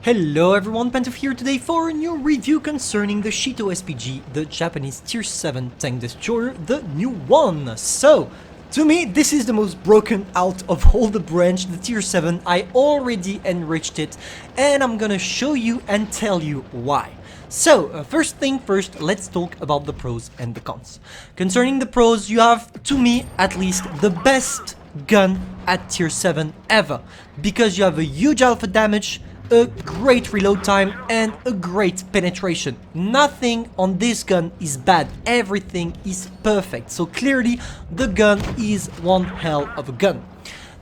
Hello everyone, Pantoufleee here today for a new review concerning the Shito SPG, the Japanese Tier 7 tank destroyer, the new one. So, to me, this is the most broken out of all the branch, the Tier 7. I already enriched it, and I'm gonna show you and tell you why. So, first thing first, let's talk about the pros and the cons. Concerning the pros, you have, to me at least, the best gun at Tier 7 ever, because you have a huge alpha damage, a great reload time and a great penetration. Nothing on this gun is bad, everything is perfect, so clearly the gun is one hell of a gun.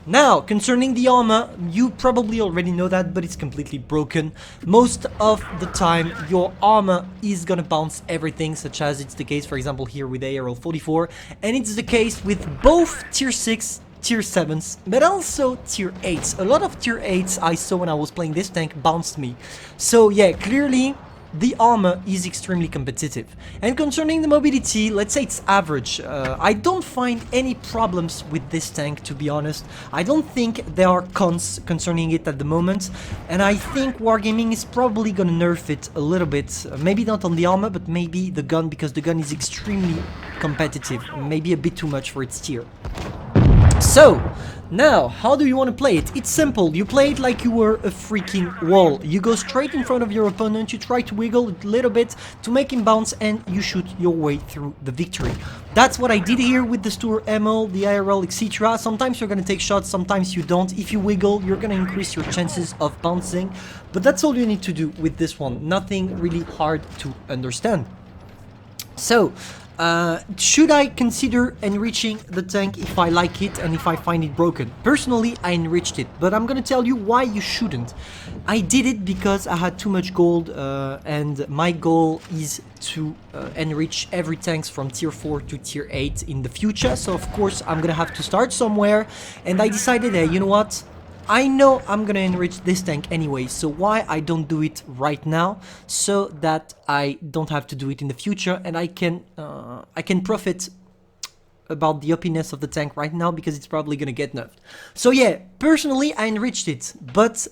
Now, concerning the armor, you probably already know that, but it's completely broken. Most of the time your armor is gonna bounce everything, such as it's the case for example here with ARL 44, and it's the case with both Tier 6 Tier 7s, but also Tier 8s. A lot of Tier 8s I saw when I was playing this tank bounced me. So yeah, clearly the armor is extremely competitive. And concerning the mobility, let's say it's average. I don't find any problems with this tank, to be honest. I don't think there are cons concerning it at the moment. And I think Wargaming is probably gonna nerf it a little bit. Maybe not on the armor, but maybe the gun, because the gun is extremely competitive. Maybe a bit too much for its tier. So, now, how do you want to play it? It's simple, you play it like you were a freaking wall. You go straight in front of your opponent, you try to wiggle a little bit to make him bounce, and you shoot your way through the victory. That's what I did here with the Stur ML, the IRL, etc. Sometimes you're gonna take shots, sometimes you don't. If you wiggle, you're gonna increase your chances of bouncing. But that's all you need to do with this one. Nothing really hard to understand. So, should I consider enriching the tank if I like it and if I find it broken? Personally, I enriched it, but I'm gonna tell you why you shouldn't. I did it because I had too much gold, and my goal is to enrich every tanks from Tier 4 to Tier 8 in the future, so of course I'm gonna have to start somewhere, and I decided, hey, you know what? I know I'm gonna enrich this tank anyway, so why I don't do it right now, so that I don't have to do it in the future, and I can profit about the OPness of the tank right now, because it's probably gonna get nerfed. So yeah, personally I enriched it, but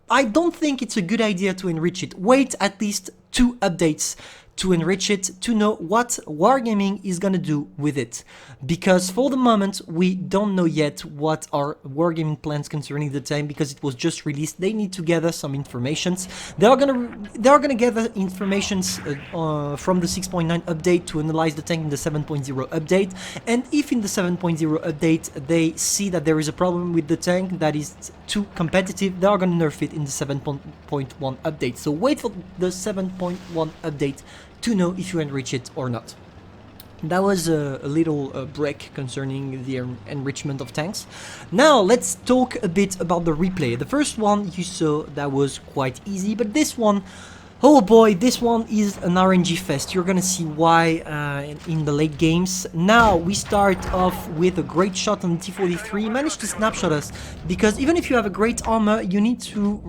I don't think it's a good idea to enrich it. Wait at least 2 updates to enrich it, to know what Wargaming is gonna do with it. Because for the moment, we don't know yet what are Wargaming plans concerning the tank, because it was just released. They need to gather some informations. They are gonna gather informations from the 6.9 update to analyze the tank in the 7.0 update. And if in the 7.0 update they see that there is a problem with the tank that is too competitive, they are gonna nerf it in the 7.1 update. So wait for the 7.1 update to know if you enrich it or not. That was a little break concerning the enrichment of tanks. Now let's talk a bit about the replay. The first one you saw, that was quite easy, but this one, oh boy, this one is an RNG fest. You're gonna see why in the late games. Now we start off with a great shot on T43. Managed to snapshot us, because even if you have a great armor, you need to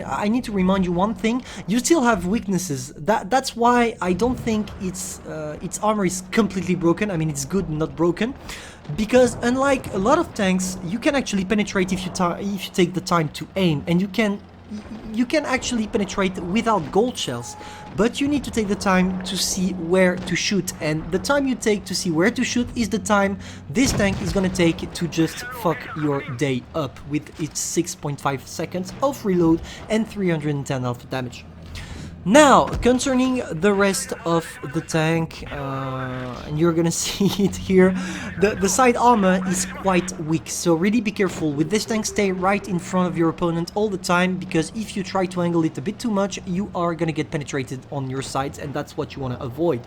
I need to remind you one thing: you still have weaknesses. That's why I don't think its armor is completely broken. I mean, it's good, not broken. Because unlike a lot of tanks, you can actually penetrate if you take the time to aim, and you can actually penetrate without gold shells, but you need to take the time to see where to shoot, and the time you take to see where to shoot is the time this tank is gonna take to just fuck your day up with its 6.5 seconds of reload and 310 alpha damage. Now, concerning the rest of the tank, and you're gonna see it here, the side armor is quite weak, so really be careful with this tank. Stay right in front of your opponent all the time, because if you try to angle it a bit too much, you are gonna get penetrated on your sides, and that's what you want to avoid.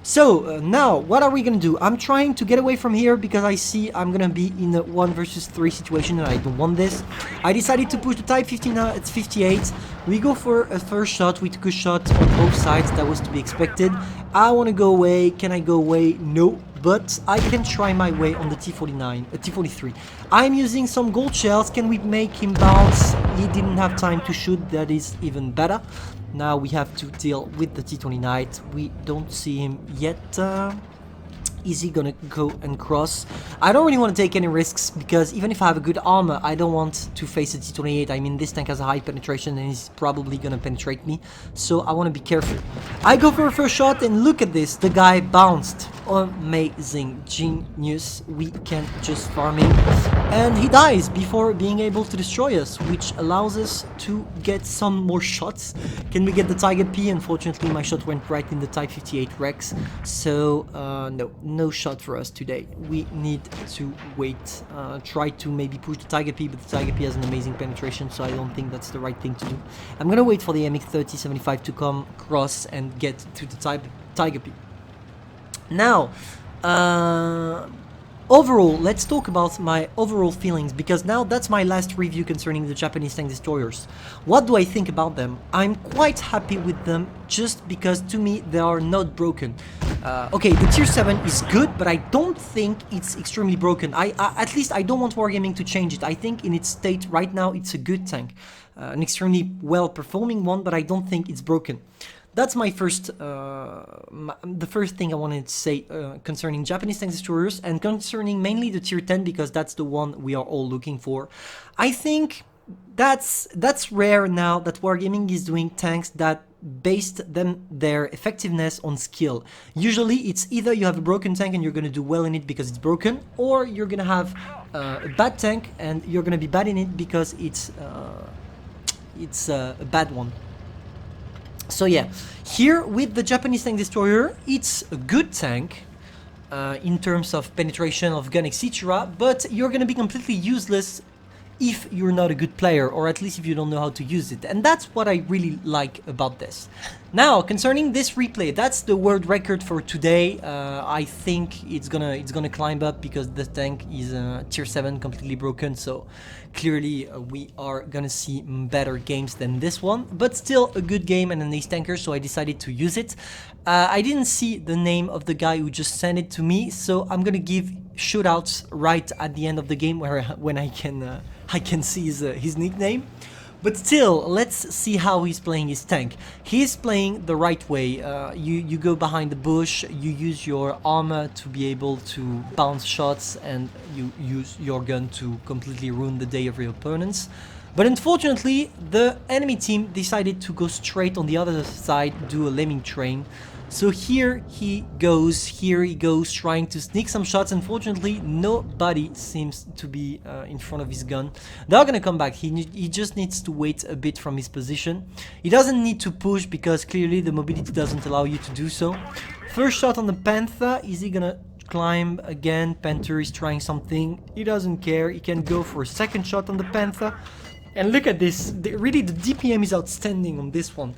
So, now, what are we gonna do? I'm trying to get away from here, because I see I'm gonna be in a 1 versus 3 situation, and I don't want this. I decided to push the Type 15 at 58. We go for a first shot. We took a shot on both sides. That was to be expected. I want to go away. Can I go away? No. But I can try my way on the T43. I'm using some gold shells. Can we make him bounce? He didn't have time to shoot. That is even better. Now we have to deal with the T29. We don't see him yet. Is he gonna go and cross? I don't really want to take any risks because even if I have a good armor, I don't want to face a T28. I mean, this tank has a high penetration and he's probably gonna penetrate me, so I want to be careful. I go for a first shot and look at this, the guy bounced. Amazing, genius. We can just farm him and he dies before being able to destroy us, which allows us to get some more shots. Can we get the Tiger P? Unfortunately, my shot went right in the Type 58 Rex, so no shot for us today. We need to wait, try to maybe push the Tiger P, but the Tiger P has an amazing penetration, so I don't think that's the right thing to do. I'm gonna wait for the MX-3075 to come cross and get to the Tiger P. Now, overall, let's talk about my overall feelings, because now that's my last review concerning the Japanese tank destroyers. What do I think about them? I'm quite happy with them, just because to me they are not broken. Okay, the tier 7 is good, but I don't think it's extremely broken. At least I don't want Wargaming to change it. I think in its state right now it's a good tank, an extremely well performing one, but I don't think it's broken. That's my first, the first thing I wanted to say concerning Japanese tank destroyers, and concerning mainly the tier 10, because that's the one we are all looking for. I think that's rare now that Wargaming is doing tanks that based their effectiveness on skill. Usually it's either you have a broken tank and you're going to do well in it because it's broken, or you're going to have a bad tank and you're going to be bad in it because it's a bad one. So yeah, here with the Japanese tank destroyer, it's a good tank in terms of penetration of gun, etc. But you're gonna be completely useless if you're not a good player, or at least if you don't know how to use it. And that's what I really like about this. Now, concerning this replay, that's the world record for today. I think it's gonna climb up because the tank is tier 7, completely broken. So clearly we are gonna see better games than this one, but still a good game and an ace tanker, so I decided to use it. I didn't see the name of the guy who just sent it to me, so I'm gonna give shootouts right at the end of the game when I can see his nickname. But still, let's see how he's playing his tank. He's playing the right way. You go behind the bush, you use your armor to be able to bounce shots, and you use your gun to completely ruin the day of your opponents. But unfortunately, the enemy team decided to go straight on the other side, do a lemming train. So here he goes, trying to sneak some shots. Unfortunately, nobody seems to be in front of his gun. They're gonna come back. He just needs to wait a bit from his position. He doesn't need to push because clearly the mobility doesn't allow you to do so. First shot on the Panther. Is he gonna climb again? Panther is trying something. He doesn't care. He can go for a second shot on the Panther. And look at this. Really, the DPM is outstanding on this one.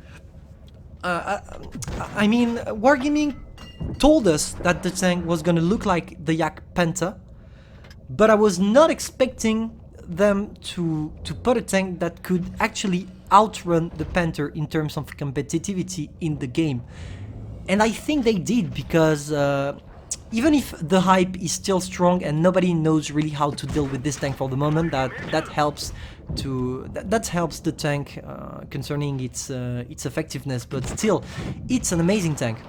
I mean, Wargaming told us that the tank was gonna look like the Yak Penta, but I was not expecting them to put a tank that could actually outrun the Panther in terms of competitivity in the game. And I think they did, because even if the hype is still strong and nobody knows really how to deal with this tank for the moment, that helps the tank concerning its effectiveness. But still, it's an amazing tank.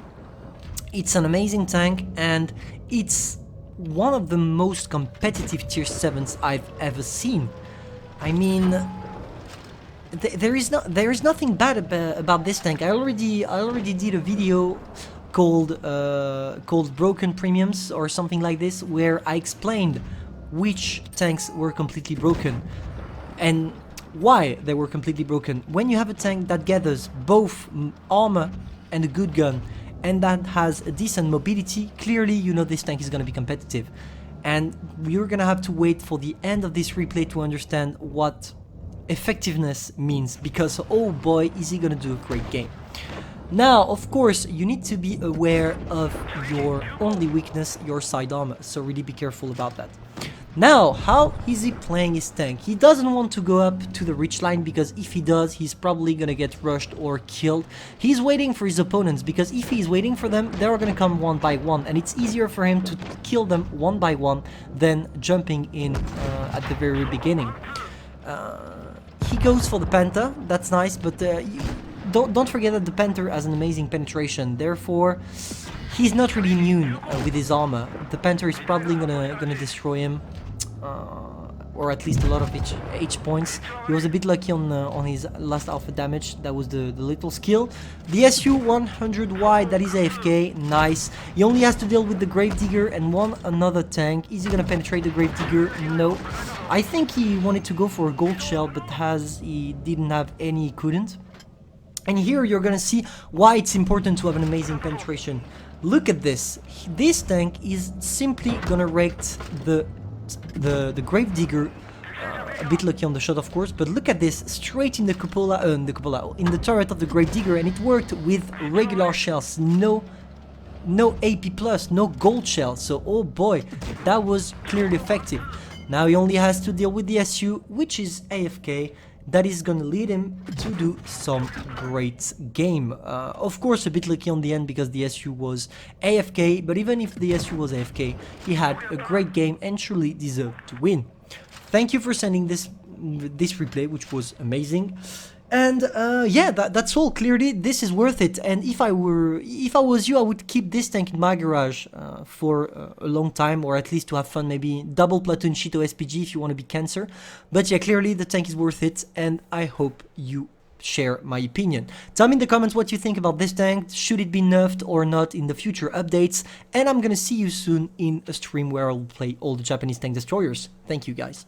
It's an amazing tank, and it's one of the most competitive tier 7s I've ever seen. I mean, there is nothing bad about this tank. I already did a video called Broken Premiums or something like this, where I explained which tanks were completely broken and why they were completely broken. When you have a tank that gathers both armor and a good gun, and that has a decent mobility, clearly you know this tank is going to be competitive. And you're going to have to wait for the end of this replay to understand what effectiveness means, because oh boy, is he going to do a great game. Now, of course, you need to be aware of your only weakness, your side armor, so really be careful about that. Now, how is he playing his tank? He doesn't want to go up to the ridge line, because if he does, he's probably gonna get rushed or killed. He's waiting for his opponents, because if he's waiting for them, they're gonna come one by one, and it's easier for him to kill them one by one than jumping in at the very beginning. He goes for the Panther, that's nice, but don't forget that the Panther has an amazing penetration, therefore he's not really immune with his armor. The Panther is probably gonna destroy him, or at least a lot of H points. He was a bit lucky on his last alpha damage. That was the little skill. The SU 100 wide, that is AFK, nice. He only has to deal with the Gravedigger and another tank. Is he gonna penetrate the Gravedigger? No. I think he wanted to go for a gold shell, but as he didn't have any, he couldn't. And here you're gonna see why it's important to have an amazing penetration. Look at this. This tank is simply gonna wreck the Gravedigger. A bit lucky on the shot, of course, but look at this, straight in the cupola, in the turret of the Gravedigger, and it worked with regular shells. No AP plus, no gold shells. So oh boy, that was clearly effective. Now he only has to deal with the SU, which is AFK. That is gonna lead him to do some great game. Of course, a bit lucky on the end because the SU was AFK, but even if the SU was AFK, he had a great game and truly deserved to win. Thank you for sending this replay, which was amazing. And yeah, that's all. Clearly, this is worth it. And if I was you, I would keep this tank in my garage for a long time, or at least to have fun. Maybe double platoon Shito SPG if you want to be Cancer. But yeah, clearly the tank is worth it, and I hope you share my opinion. Tell me in the comments what you think about this tank. Should it be nerfed or not in the future updates? And I'm gonna see you soon in a stream where I'll play all the Japanese tank destroyers. Thank you, guys.